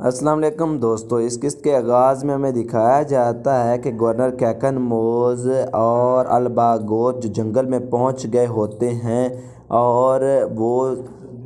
السلام علیکم دوستو، اس قسط کے آغاز میں ہمیں دکھایا جاتا ہے کہ گورنر کیکن موز اور الباگوت جو جنگل میں پہنچ گئے ہوتے ہیں، اور وہ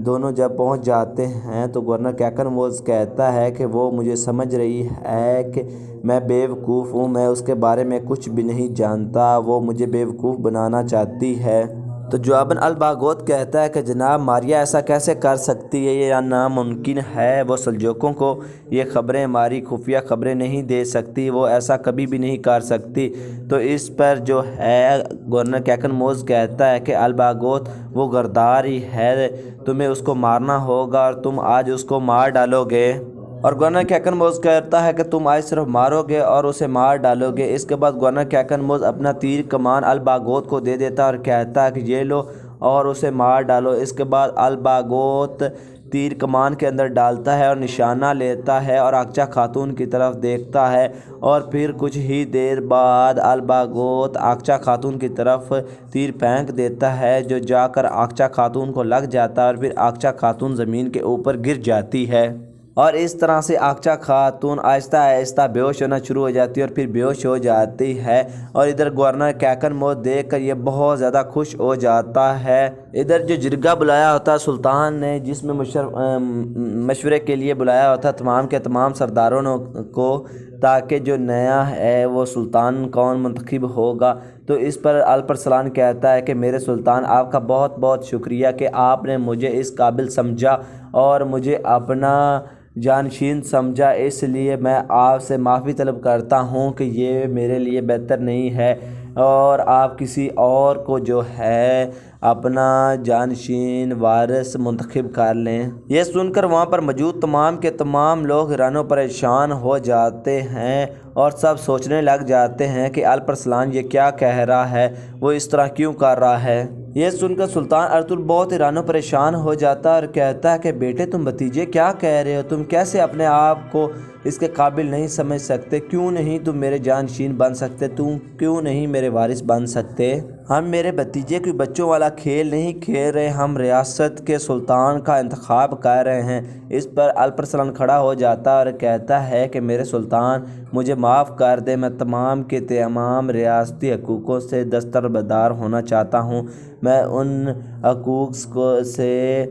دونوں جب پہنچ جاتے ہیں تو گورنر کیکن موز کہتا ہے کہ وہ مجھے سمجھ رہی ہے کہ میں بیوقوف ہوں، میں اس کے بارے میں کچھ بھی نہیں جانتا، وہ مجھے بیوقوف بنانا چاہتی ہے۔ تو جواباً الباگوت کہتا ہے کہ جناب ماریہ ایسا کیسے کر سکتی ہے، یہ ناممکن ہے، وہ سلجوقیوں کو یہ خبریں، ہماری خفیہ خبریں نہیں دے سکتی، وہ ایسا کبھی بھی نہیں کر سکتی۔ تو اس پر جو ہے گورنر کیکن موز کہتا ہے کہ الباگوت وہ غدار ہی ہے، تمہیں اس کو مارنا ہوگا اور تم آج اس کو مار ڈالو گے۔ اور گورنر کیکن موز کہتا ہے کہ تم آج صرف مارو گے اور اسے مار ڈالو گے۔ اس کے بعد گورنر کیکن موز اپنا تیر کمان الباگوت کو دے دیتا ہے اور کہتا ہے کہ یہ لو اور اسے مار ڈالو۔ اس کے بعد الباگوت تیر کمان کے اندر ڈالتا ہے اور نشانہ لیتا ہے اور اقچا خاتون کی طرف دیکھتا ہے، اور پھر کچھ ہی دیر بعد الباگوت اقچا خاتون کی طرف تیر پھینک دیتا ہے، جو جا کر اقچا خاتون کو لگ جاتا ہے اور پھر اقچا خاتون زمین کے اوپر گر جاتی ہے۔ اور اس طرح سے اقچا خاتون آہستہ آہستہ بے ہوش ہونا شروع ہو جاتی ہے اور پھر بے ہوش ہو جاتی ہے۔ اور ادھر گورنر کیکن موز دیکھ کر یہ بہت زیادہ خوش ہو جاتا ہے۔ ادھر جو جرگہ بلایا ہوتا ہے سلطان نے، جس میں مشورے کے لیے بلایا ہوتا ہے تمام کے تمام سرداروں کو، تاکہ جو نیا ہے وہ سلطان کون منتخب ہوگا، تو اس پر الپرسلان کہتا ہے کہ میرے سلطان، آپ کا بہت بہت شکریہ کہ آپ نے مجھے اس قابل سمجھا اور مجھے اپنا جانشین سمجھا، اس لیے میں آپ سے معافی طلب کرتا ہوں کہ یہ میرے لیے بہتر نہیں ہے، اور آپ کسی اور کو جو ہے اپنا جانشین وارث منتخب کر لیں۔ یہ سن کر وہاں پر موجود تمام کے تمام لوگ حیران و پریشان ہو جاتے ہیں اور سب سوچنے لگ جاتے ہیں کہ الپرسلان یہ کیا کہہ رہا ہے، وہ اس طرح کیوں کر رہا ہے۔ یہ سن کر سلطان ارطغرل بہت حیران و پریشان ہو جاتا ہے اور کہتا ہے کہ بیٹے تم بھتیجے کیا کہہ رہے ہو، تم کیسے اپنے آپ کو اس کے قابل نہیں سمجھ سکتے، کیوں نہیں تم میرے جانشین بن سکتے، تم کیوں نہیں میرے وارث بن سکتے؟ ہم میرے بھتیجے کوئی بچوں والا کھیل نہیں کھیل رہے، ہم ریاست کے سلطان کا انتخاب کر رہے ہیں۔ اس پر الپرسلان کھڑا ہو جاتا ہے اور کہتا ہے کہ میرے سلطان مجھے معاف کر دے، میں تمام کے تمام ریاستی حقوقوں سے دستبردار ہونا چاہتا ہوں، میں ان حقوق سے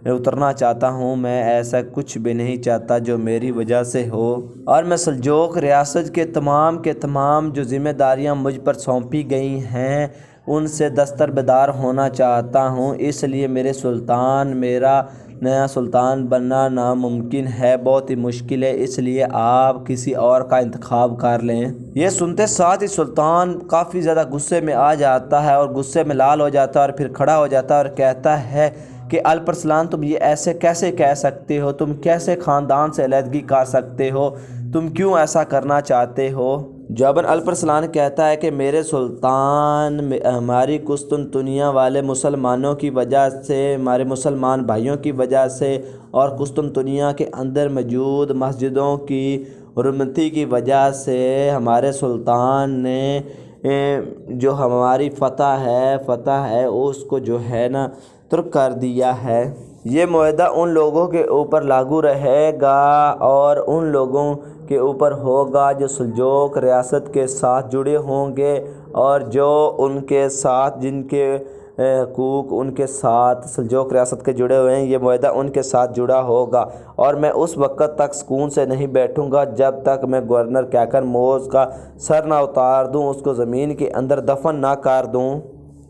اترنا چاہتا ہوں، میں ایسا کچھ بھی نہیں چاہتا جو میری وجہ سے ہو، اور میں سلجوق ریاست کے تمام جو ذمہ داریاں مجھ پر سونپی گئی ہیں ان سے دستبردار ہونا چاہتا ہوں، اس لیے میرے سلطان، میرا نیا سلطان بننا ناممکن ہے، بہت ہی مشکل ہے، اس لیے آپ کسی اور کا انتخاب کر لیں۔ یہ سنتے ساتھ ہی سلطان کافی زیادہ غصے میں آ جاتا ہے اور غصے میں لال ہو جاتا ہے اور پھر کھڑا ہو جاتا ہے اور کہتا ہے کہ الپرسلان تم یہ ایسے کیسے کہہ سکتے ہو، تم کیسے خاندان سے علیحدگی کر سکتے ہو، تم کیوں ایسا کرنا چاہتے ہو؟ جواباً الپرسلان کہتا ہے کہ میرے سلطان، ہماری قسطنطنیہ والے مسلمانوں کی وجہ سے، ہمارے مسلمان بھائیوں کی وجہ سے اور قسطنطنیہ کے اندر موجود مسجدوں کی حرمتی کی وجہ سے ہمارے سلطان نے جو ہماری فتح ہے اس کو جو ہے نا ترک کر دیا ہے۔ یہ معاہدہ ان لوگوں کے اوپر لاگو رہے گا اور ان لوگوں کے اوپر ہوگا جو سلجوق ریاست کے ساتھ جڑے ہوں گے، اور جو ان کے ساتھ جن کے حقوق ان کے ساتھ سلجوق ریاست کے جڑے ہوئے ہیں، یہ معاہدہ ان کے ساتھ جڑا ہوگا، اور میں اس وقت تک سکون سے نہیں بیٹھوں گا جب تک میں گورنر کیکن موز کا سر نہ اتار دوں، اس کو زمین کے اندر دفن نہ کر دوں،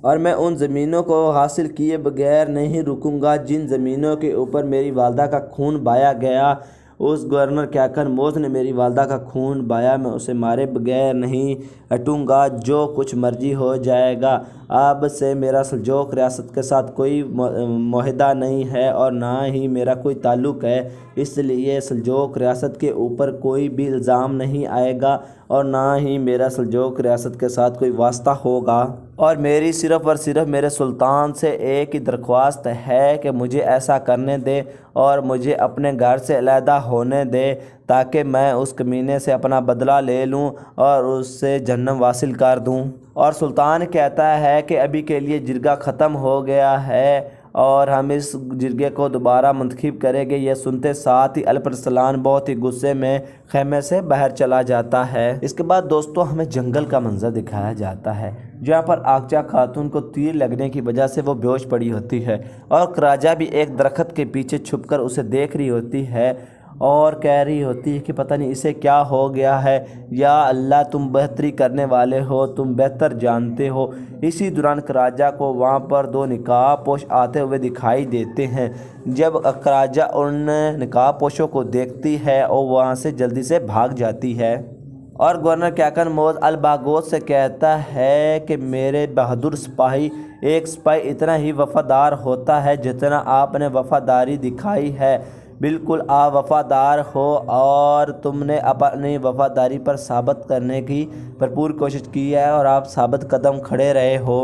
اور میں ان زمینوں کو حاصل کیے بغیر نہیں رکوں گا جن زمینوں کے اوپر میری والدہ کا خون بہایا گیا۔ اس گورنر کیکن موز نے میری والدہ کا خون بہایا، میں اسے مارے بغیر نہیں ہٹوں گا، جو کچھ مرضی ہو جائے گا۔ اب سے میرا سلجوق ریاست کے ساتھ کوئی معاہدہ نہیں ہے اور نہ ہی میرا کوئی تعلق ہے، اس لیے سلجوق ریاست کے اوپر کوئی بھی الزام نہیں آئے گا اور نہ ہی میرا سلجوق ریاست کے ساتھ کوئی واسطہ ہوگا، اور میری صرف اور صرف میرے سلطان سے ایک ہی درخواست ہے کہ مجھے ایسا کرنے دے اور مجھے اپنے گھر سے علیحدہ ہونے دے، تاکہ میں اس کمینے سے اپنا بدلہ لے لوں اور اس سے جہنم حاصل کر دوں۔ اور سلطان کہتا ہے کہ ابھی کے لیے جرگہ ختم ہو گیا ہے اور ہم اس جرگے کو دوبارہ منتخب کریں گے۔ یہ سنتے ساتھ ہی الپ ارسلان بہت ہی غصے میں خیمے سے باہر چلا جاتا ہے۔ اس کے بعد دوستو ہمیں جنگل کا منظر دکھایا جاتا ہے جہاں پر آگچا خاتون کو تیر لگنے کی وجہ سے وہ بیہوش پڑی ہوتی ہے اور کراجا بھی ایک درخت کے پیچھے چھپ کر اسے دیکھ رہی ہوتی ہے اور کہہ رہی ہوتی ہے کہ پتہ نہیں اسے کیا ہو گیا ہے، یا اللہ تم بہتری کرنے والے ہو، تم بہتر جانتے ہو۔ اسی دوران کراجا کو وہاں پر دو نقاب پوش آتے ہوئے دکھائی دیتے ہیں۔ جب کراجا ان نقاب پوشوں کو دیکھتی ہے اور وہاں سے جلدی سے بھاگ جاتی ہے اور گورنر کیکن موز الباگوس سے کہتا ہے کہ میرے بہادر سپاہی، ایک سپاہی اتنا ہی وفادار ہوتا ہے جتنا آپ نے وفاداری دکھائی ہے۔ بالکل آپ وفادار ہو اور تم نے اپنی وفاداری پر ثابت کرنے کی بھرپور کوشش کی ہے اور آپ ثابت قدم کھڑے رہے ہو۔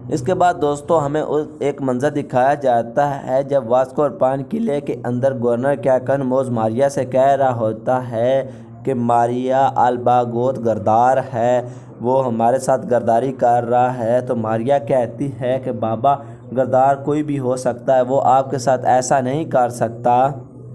اس کے بعد دوستو ہمیں ایک منظر دکھایا جاتا ہے جب واسکو اورپان قلعے کے اندر گورنر کیکن موز ماریا سے کہہ رہا ہوتا ہے کہ ماریا الباگوت غدار ہے، وہ ہمارے ساتھ غداری کر رہا ہے۔ تو ماریا کہتی ہے کہ بابا غدار کوئی بھی ہو سکتا ہے، وہ آپ کے ساتھ ایسا نہیں کر سکتا۔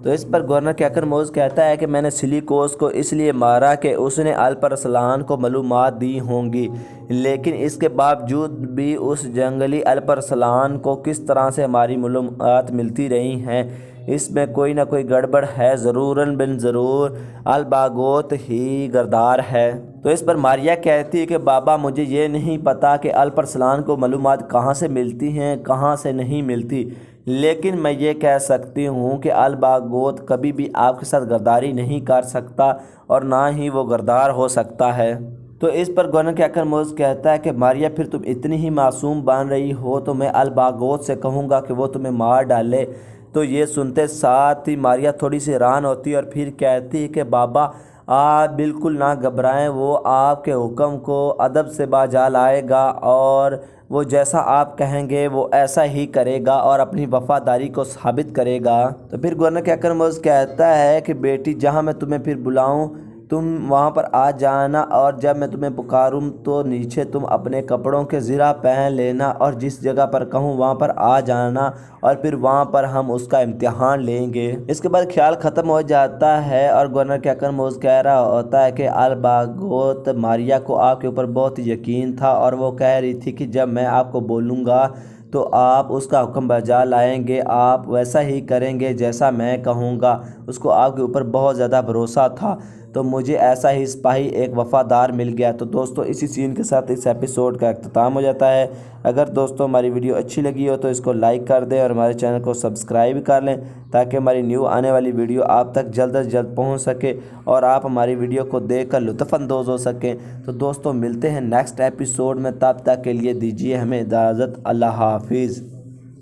تو اس پر گورنر کیکن موز کہتا ہے کہ میں نے سلیکوس کو اس لیے مارا کہ اس نے الپ ارسلان کو معلومات دی ہوں گی، لیکن اس کے باوجود بھی اس جنگلی الپ ارسلان کو کس طرح سے ہماری معلومات ملتی رہی ہیں، اس میں کوئی نہ کوئی گڑبڑ ہے، ضروراً بن ضرور الباگوت ہی غدار ہے۔ تو اس پر ماریا کہتی ہے کہ بابا مجھے یہ نہیں پتا کہ الپ ارسلان کو معلومات کہاں سے ملتی ہیں کہاں سے نہیں ملتی، لیکن میں یہ کہہ سکتی ہوں کہ الباگوت کبھی بھی آپ کے ساتھ غداری نہیں کر سکتا اور نہ ہی وہ غدار ہو سکتا ہے۔ تو اس پر گورنر کیکن موز کہتا ہے کہ ماریا پھر تم اتنی ہی معصوم بن رہی ہو تو میں الباگوت سے کہوں گا کہ وہ تمہیں مار ڈالے۔ تو یہ سنتے ساتھ ہی ماریا تھوڑی سی حیران ہوتی ہے اور پھر کہتی ہے کہ بابا آپ بالکل نہ گھبرائیں، وہ آپ کے حکم کو ادب سے بجا لائے گا اور وہ جیسا آپ کہیں گے وہ ایسا ہی کرے گا اور اپنی وفاداری کو ثابت کرے گا۔ تو پھر گورنر کیکن موز کہتا ہے کہ بیٹی جہاں میں تمہیں پھر بلاؤں تم وہاں پر آ جانا، اور جب میں تمہیں پکاروں تو نیچے تم اپنے کپڑوں کے زرہ پہن لینا اور جس جگہ پر کہوں وہاں پر آ جانا، اور پھر وہاں پر ہم اس کا امتحان لیں گے۔ اس کے بعد خیال ختم ہو جاتا ہے اور گورنر کیکن موز کہہ رہا ہوتا ہے کہ الباگوت ماریا کو آپ کے اوپر بہت یقین تھا اور وہ کہہ رہی تھی کہ جب میں آپ کو بولوں گا تو آپ اس کا حکم بجا لائیں گے، آپ ویسا ہی کریں گے جیسا میں کہوں گا۔ اس کو آپ کے اوپر بہت زیادہ بھروسہ تھا، تو مجھے ایسا ہی سپاہی ایک وفادار مل گیا۔ تو دوستو اسی سین کے ساتھ اس ایپیسوڈ کا اختتام ہو جاتا ہے۔ اگر دوستو ہماری ویڈیو اچھی لگی ہو تو اس کو لائک کر دیں اور ہمارے چینل کو سبسکرائب کر لیں تاکہ ہماری نیو آنے والی ویڈیو آپ تک جلد از جلد پہنچ سکے اور آپ ہماری ویڈیو کو دیکھ کر لطف اندوز ہو سکیں۔ تو دوستو ملتے ہیں نیکسٹ ایپیسوڈ میں، تب تک کے لیے دیجیے ہمیں اجازت۔ اللہ حافظ۔